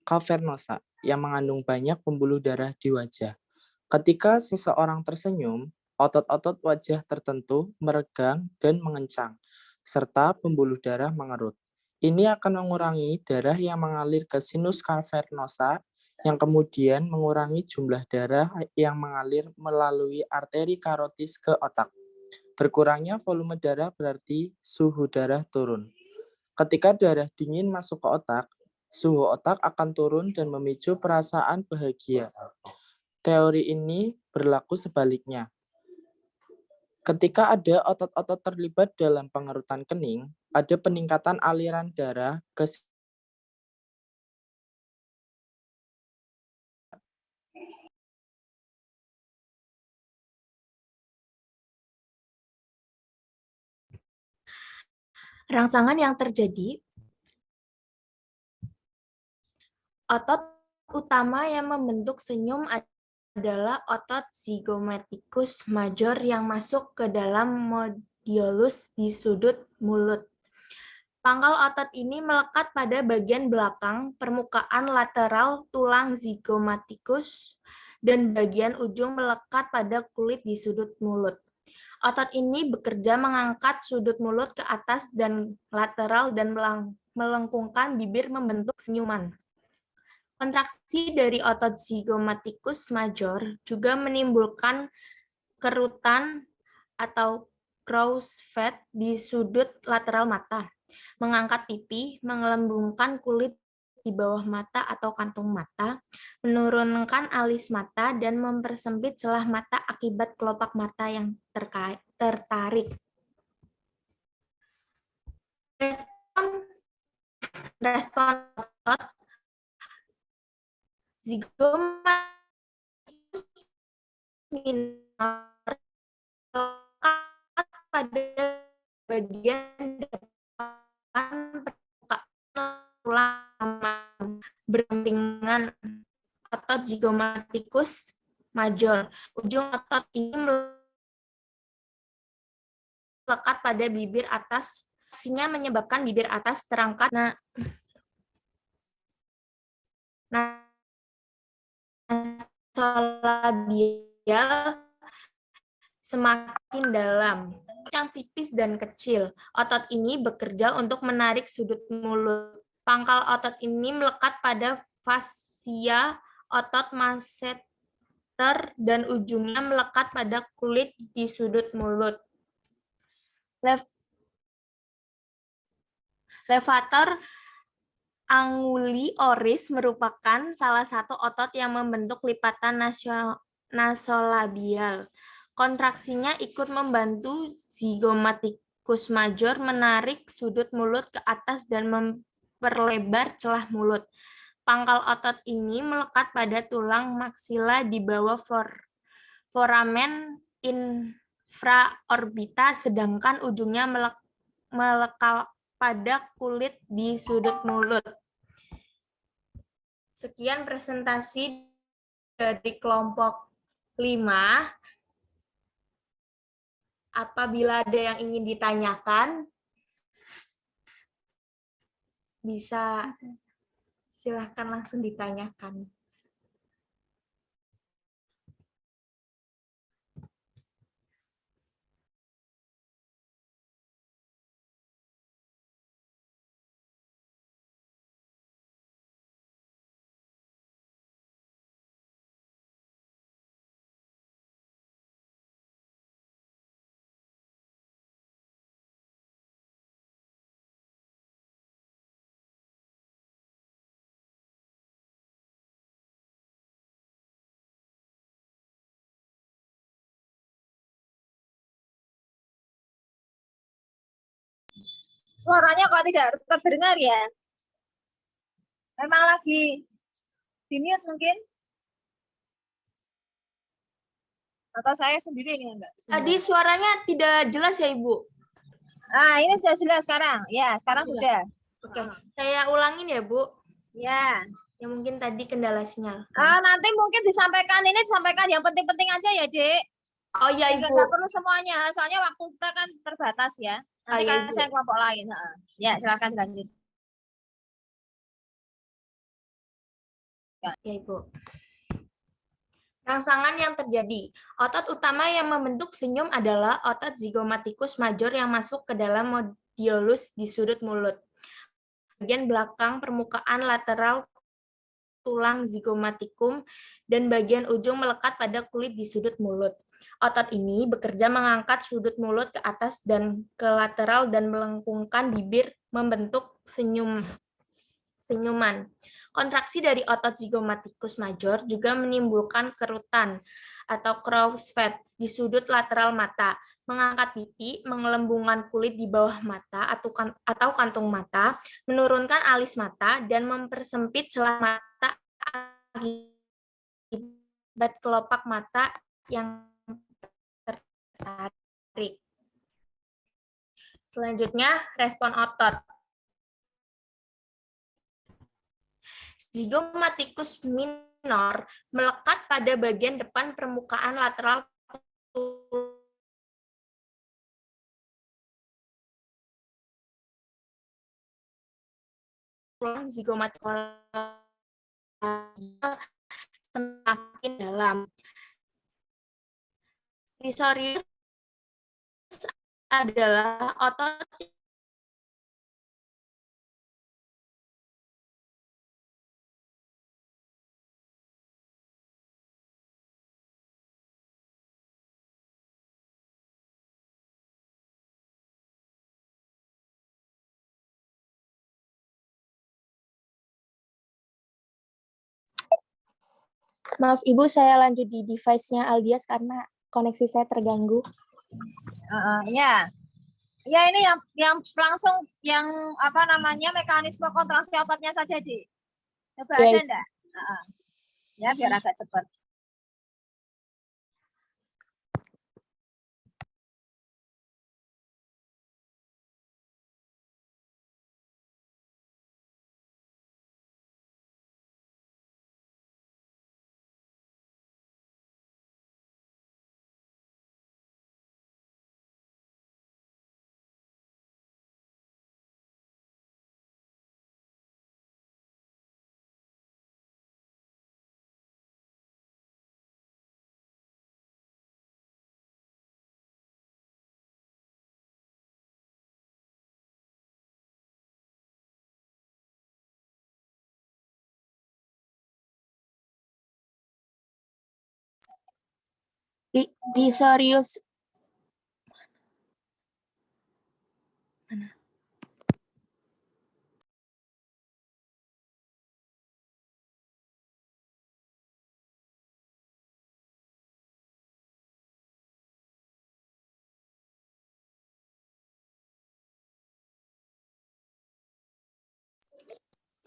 cavernosa yang mengandung banyak pembuluh darah di wajah. Ketika seseorang tersenyum, otot-otot wajah tertentu meregang dan mengencang, serta pembuluh darah mengerut. Ini akan mengurangi darah yang mengalir ke sinus cavernosa, yang kemudian mengurangi jumlah darah yang mengalir melalui arteri karotis ke otak. Berkurangnya volume darah berarti suhu darah turun. Ketika darah dingin masuk ke otak, suhu otak akan turun dan memicu perasaan bahagia. Teori ini berlaku sebaliknya. Ketika ada otot-otot terlibat dalam pengerutan kening, ada peningkatan aliran darah ke Rangsangan yang terjadi, otot utama yang membentuk senyum adalah otot zygomaticus major yang masuk ke dalam modulus di sudut mulut. Pangkal otot ini melekat pada bagian belakang permukaan lateral tulang zygomaticus dan bagian ujung melekat pada kulit di sudut mulut. Otot ini bekerja mengangkat sudut mulut ke atas dan lateral dan melengkungkan bibir membentuk senyuman. Kontraksi dari otot zygomaticus major juga menimbulkan kerutan atau crow's feet di sudut lateral mata, mengangkat pipi, mengelembungkan kulit di bawah mata atau kantung mata, menurunkan alis mata, dan mempersempit celah mata akibat kelopak mata yang tertarik. Respon otot zygomaticus minor pada bagian depan permukaan tulang berdampingan otot zygomaticus major. Ujung otot ini melekat pada bibir atas, aksinya menyebabkan bibir atas terangkat. Nah, nasolabial semakin dalam, yang tipis dan kecil. Otot ini bekerja untuk menarik sudut mulut. Pangkal otot ini melekat pada fasia otot masseter dan ujungnya melekat pada kulit di sudut mulut. Levator anguli oris merupakan salah satu otot yang membentuk lipatan nasolabial. Kontraksinya ikut membantu zygomatikus major menarik sudut mulut ke atas dan memperlebar celah mulut. Pangkal otot ini melekat pada tulang maksila di bawah foramen infraorbita, sedangkan ujungnya melekat pada kulit di sudut mulut. Sekian presentasi dari kelompok 5. Apabila ada yang ingin ditanyakan, bisa silahkan langsung ditanyakan. Suaranya kok tidak terdengar ya? Memang lagi di mute mungkin? Atau saya sendiri ini enggak? Tadi suaranya tidak jelas ya, Ibu? Ah, ini sudah jelas sekarang. Ya, sekarang sudah. Oke, saya ulangin ya, Bu. Ya. Yang mungkin tadi kendala sinyal. Nanti mungkin disampaikan yang penting-penting aja ya, Dek. Oh iya, Ibu. Enggak perlu semuanya, soalnya waktu kita kan terbatas ya. Nanti iya, kan saya kelompok lain. Ya, silakan lanjut. Ya, Ibu. Rangsangan yang terjadi. Otot utama yang membentuk senyum adalah otot zygomatikus major yang masuk ke dalam modiolus di sudut mulut. Bagian belakang permukaan lateral tulang zygomatikum dan bagian ujung melekat pada kulit di sudut mulut. Otot ini bekerja mengangkat sudut mulut ke atas dan ke lateral dan melengkungkan bibir membentuk senyuman. Kontraksi dari otot zygomatikus major juga menimbulkan kerutan atau crow's feet di sudut lateral mata, mengangkat pipi, mengelembungkan kulit di bawah mata atau kantung mata, menurunkan alis mata, dan mempersempit celah mata akibat kelopak mata yang tertarik. Selanjutnya, respon otot. Zygomatikus minor melekat pada bagian depan permukaan lateral tulang zygomatikus semakin dalam. Risorius adalah otot Maaf Ibu, saya lanjut di device-nya Aldias karena koneksi saya terganggu. Ya. Ya, ini yang langsung yang apa namanya mekanisme kontraksi ototnya saja, Di. Coba Ya, ada enggak? Ya, biar agak cepat. Risorius.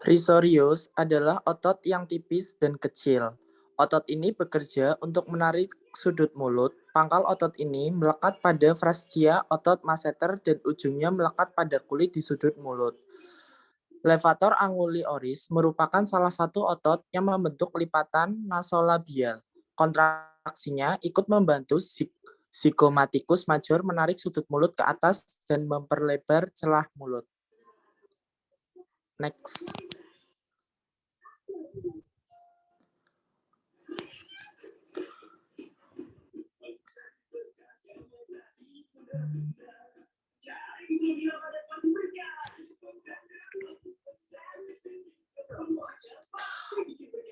Risorius adalah otot yang tipis dan kecil. Otot ini bekerja untuk menarik sudut mulut. Pangkal otot ini melekat pada fascia otot masseter dan ujungnya melekat pada kulit di sudut mulut. Levator anguli oris merupakan salah satu otot yang membentuk lipatan nasolabial. Kontraksinya ikut membantu zygomatikus major menarik sudut mulut ke atas dan memperlebar celah mulut. Next.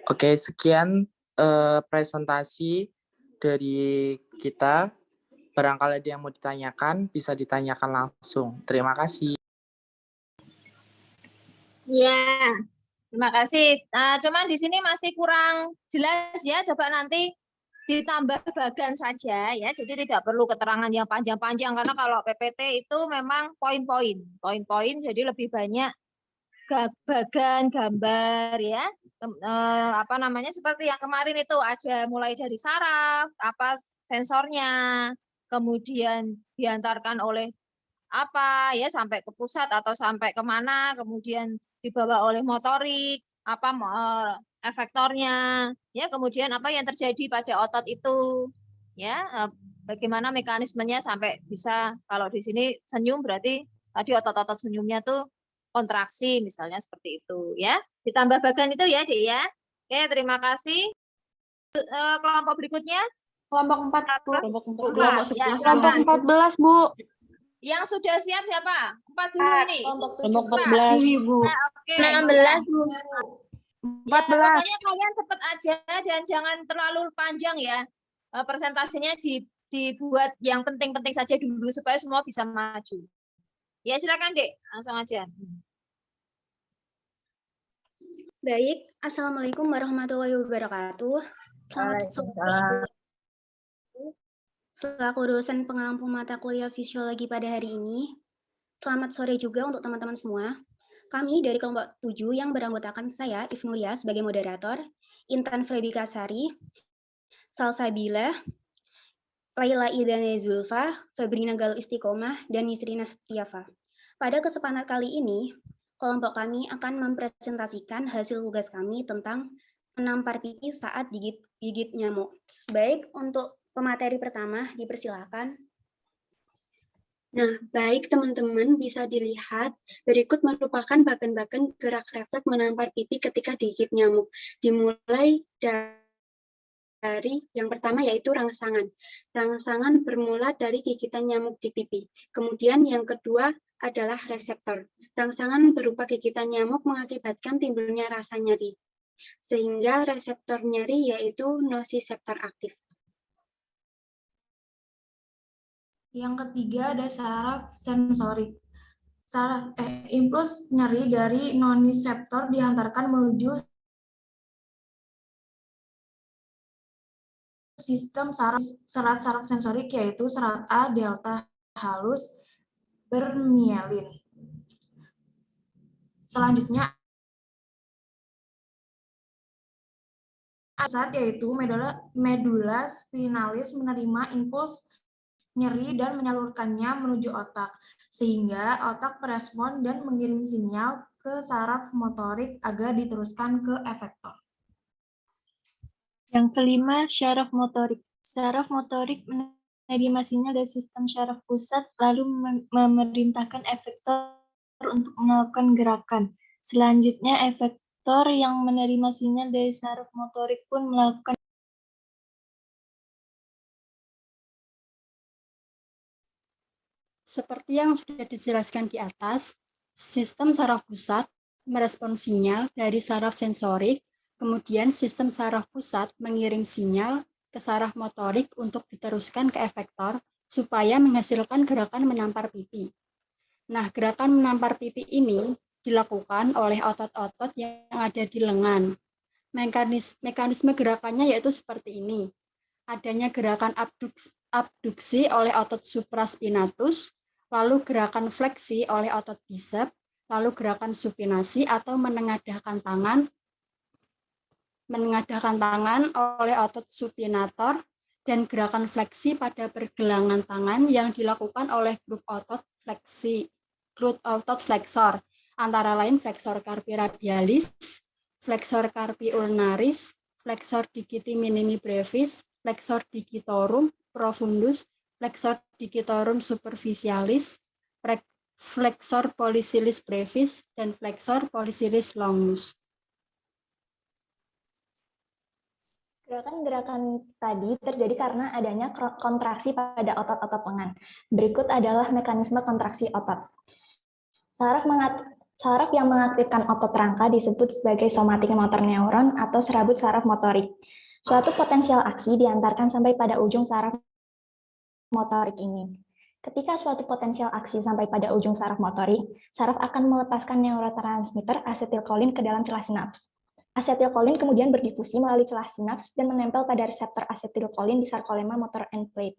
Oke, sekian presentasi dari kita. Barangkali ada yang mau ditanyakan, bisa ditanyakan langsung. Terima kasih. Ya, terima kasih. Cuman di sini masih kurang jelas ya. Coba nanti ditambah bagan saja ya. Jadi tidak perlu keterangan yang panjang-panjang karena kalau PPT itu memang poin-poin, jadi lebih banyak bagan, gambar ya. Apa namanya seperti yang kemarin itu ada mulai dari saraf, apa sensornya, kemudian diantarkan oleh apa ya sampai ke pusat atau sampai kemana, kemudian dibawa oleh motorik, apa efektornya, ya kemudian apa yang terjadi pada otot itu, ya bagaimana mekanismenya sampai bisa kalau di sini senyum berarti tadi otot-otot senyumnya tuh kontraksi misalnya seperti itu ya. Ditambah bagan itu ya, Dek ya. Oke, terima kasih. Kelompok berikutnya. Kelompok 4, Bu. Kelompok 11. Ya, Kelompok 14, Bu. Yang sudah siap siapa? 4 dulu ini. Kelompok 14. Ini, Bu. Nah, oke. 16, Bu. 14. Ya, pokoknya kalian cepat aja dan jangan terlalu panjang ya. Presentasinya dibuat yang penting-penting saja dulu supaya semua bisa maju. Ya, silakan, Dek. Langsung aja. Baik, Assalamualaikum warahmatullahi wabarakatuh. Selamat sore. Selaku dosen pengampu mata kuliah fisiologi pada hari ini, selamat sore juga untuk teman-teman semua. Kami dari kelompok 7 yang beranggotakan saya, Ifnulia, sebagai moderator, Intan Frebikasari, Salsabila, Laila Idane Zulfa, Febrina Gal Istiqomah, dan Yusrina Setiafa. Pada kesempatan kali ini, kelompok kami akan mempresentasikan hasil tugas kami tentang menampar pipi saat gigit nyamuk. Baik, untuk pemateri pertama, dipersilakan. Nah, baik teman-teman bisa dilihat, berikut merupakan bagan-bagan gerak refleks menampar pipi ketika digigit nyamuk. Dimulai dari yang pertama yaitu rangsangan. Rangsangan bermula dari gigitan nyamuk di pipi. Kemudian yang kedua adalah reseptor. Rangsangan berupa gigitan nyamuk mengakibatkan timbulnya rasa nyeri. Sehingga reseptor nyeri yaitu nociceptor aktif. Yang ketiga ada saraf sensorik. Impuls nyeri dari nociceptor diantarkan menuju sistem serat saraf sensorik yaitu serat A delta halus bermielin. Selanjutnya saat yaitu medula spinalis menerima impuls nyeri dan menyalurkannya menuju otak, sehingga otak merespon dan mengirim sinyal ke saraf motorik agar diteruskan ke efektor. Yang kelima, syaraf motorik. Syaraf motorik menerima sinyal dari sistem syaraf pusat, lalu memerintahkan efektor untuk melakukan gerakan. Selanjutnya, efektor yang menerima sinyal dari syaraf motorik pun melakukan. Seperti yang sudah dijelaskan di atas, sistem saraf pusat merespon sinyal dari saraf sensorik, kemudian sistem saraf pusat mengirim sinyal ke saraf motorik untuk diteruskan ke efektor supaya menghasilkan gerakan menampar pipi. Nah, gerakan menampar pipi ini dilakukan oleh otot-otot yang ada di lengan. Mekanisme gerakannya yaitu seperti ini. Adanya gerakan abduksi oleh otot supraspinatus, lalu gerakan fleksi oleh otot bicep, lalu gerakan supinasi atau menengadahkan tangan oleh otot supinator, dan gerakan fleksi pada pergelangan tangan yang dilakukan oleh grup otot flexor, antara lain flexor carpi radialis, flexor carpi ulnaris, flexor digiti minimi brevis, flexor digitorum profundus, flexor digitorum superficialis, flexor pollicis brevis, dan flexor pollicis longus. Gerakan-gerakan tadi terjadi karena adanya kontraksi pada otot-otot lengan. Berikut adalah mekanisme kontraksi otot. Saraf yang mengaktifkan otot rangka disebut sebagai somatic motor neuron atau serabut saraf motorik. Suatu potensial aksi diantarkan sampai pada ujung saraf motorik ini. Ketika suatu potensial aksi sampai pada ujung saraf motorik, saraf akan melepaskan neurotransmitter asetilkolin ke dalam celah sinaps. Asetilkolin kemudian berdifusi melalui celah sinaps dan menempel pada reseptor asetilkolin di sarkolema motor end plate.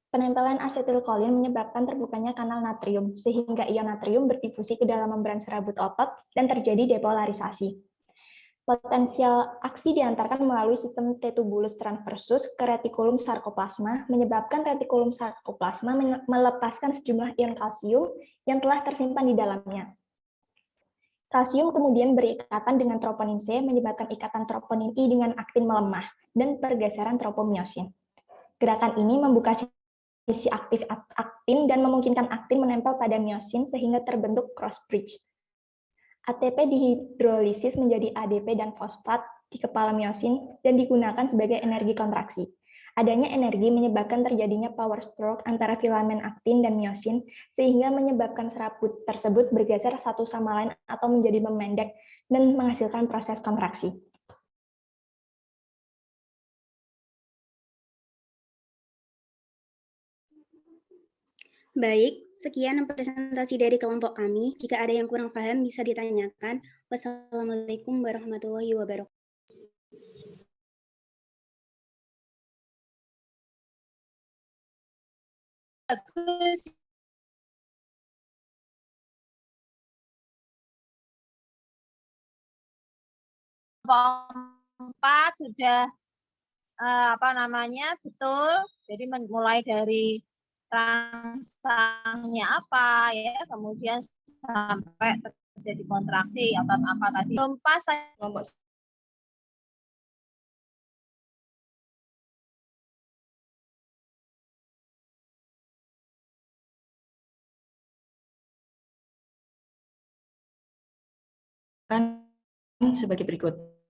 Penempelan asetilkolin menyebabkan terbukanya kanal natrium, sehingga ion natrium berdifusi ke dalam membran serabut otot dan terjadi depolarisasi. Potensial aksi diantarkan melalui sistem T-tubulus transversus ke retikulum sarkoplasma, menyebabkan retikulum sarkoplasma melepaskan sejumlah ion kalsium yang telah tersimpan di dalamnya. Kalsium kemudian berikatan dengan troponin C, menyebabkan ikatan troponin I dengan aktin melemah, dan pergeseran tropomyosin. Gerakan ini membuka sisi aktif aktin dan memungkinkan aktin menempel pada myosin sehingga terbentuk cross bridge. ATP dihidrolisis menjadi ADP dan fosfat di kepala myosin dan digunakan sebagai energi kontraksi. Adanya energi menyebabkan terjadinya power stroke antara filamen aktin dan myosin, sehingga menyebabkan serabut tersebut bergeser satu sama lain atau menjadi memendek dan menghasilkan proses kontraksi. Baik, sekian presentasi dari kelompok kami. Jika ada yang kurang paham bisa ditanyakan. Wassalamualaikum warahmatullahi wabarakatuh. Bagus. Kelompok 4 sudah betul. Jadi mulai dari rangsangnya apa ya, kemudian sampai terjadi kontraksi otot apa tadi. Kelompok sebagai berikut.